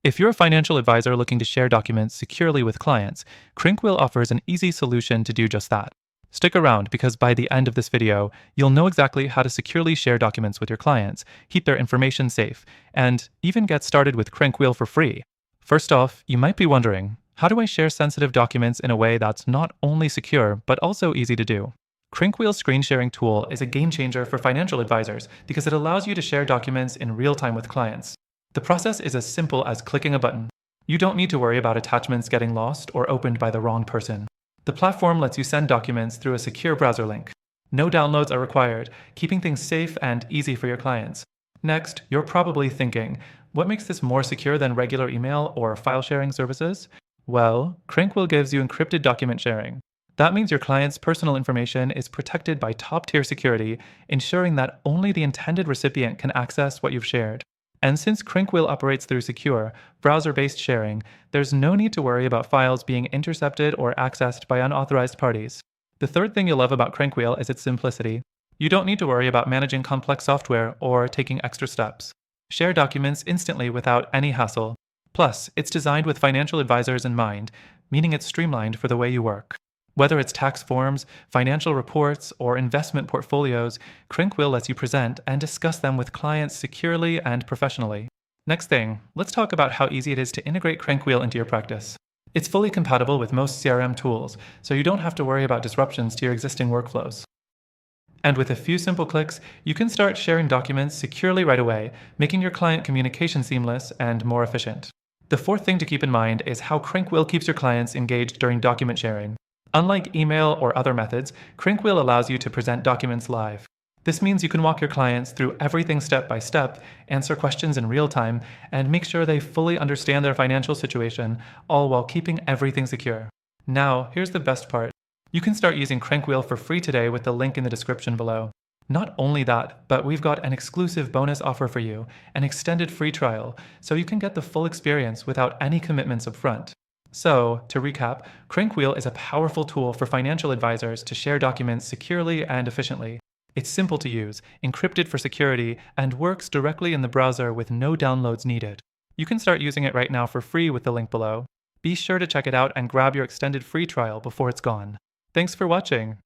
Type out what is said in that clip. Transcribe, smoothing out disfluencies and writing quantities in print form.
If you're a financial advisor looking to share documents securely with clients, CrankWheel offers an easy solution to do just that. Stick around because by the end of this video, you'll know exactly how to securely share documents with your clients, keep their information safe, and even get started with CrankWheel for free. First off, you might be wondering, how do I share sensitive documents in a way that's not only secure, but also easy to do? CrankWheel's screen sharing tool is a game changer for financial advisors because it allows you to share documents in real time with clients. The process is as simple as clicking a button. You don't need to worry about attachments getting lost or opened by the wrong person. The platform lets you send documents through a secure browser link. No downloads are required, keeping things safe and easy for your clients. Next, you're probably thinking, what makes this more secure than regular email or file sharing services? Well, CrankWheel gives you encrypted document sharing. That means your client's personal information is protected by top-tier security, ensuring that only the intended recipient can access what you've shared. And since CrankWheel operates through secure, browser-based sharing, there's no need to worry about files being intercepted or accessed by unauthorized parties. The third thing you'll love about CrankWheel is its simplicity. You don't need to worry about managing complex software or taking extra steps. Share documents instantly without any hassle. Plus, it's designed with financial advisors in mind, meaning it's streamlined for the way you work. Whether it's tax forms, financial reports, or investment portfolios, CrankWheel lets you present and discuss them with clients securely and professionally. Next thing, let's talk about how easy it is to integrate CrankWheel into your practice. It's fully compatible with most CRM tools, so you don't have to worry about disruptions to your existing workflows. And with a few simple clicks, you can start sharing documents securely right away, making your client communication seamless and more efficient. The fourth thing to keep in mind is how CrankWheel keeps your clients engaged during document sharing. Unlike email or other methods, CrankWheel allows you to present documents live. This means you can walk your clients through everything step by step, answer questions in real time, and make sure they fully understand their financial situation, all while keeping everything secure. Now, here's the best part. You can start using CrankWheel for free today with the link in the description below. Not only that, but we've got an exclusive bonus offer for you, an extended free trial, so you can get the full experience without any commitments up front. So, to recap, CrankWheel is a powerful tool for financial advisors to share documents securely and efficiently. It's simple to use, encrypted for security, and works directly in the browser with no downloads needed. You can start using it right now for free with the link below. Be sure to check it out and grab your extended free trial before it's gone. Thanks for watching.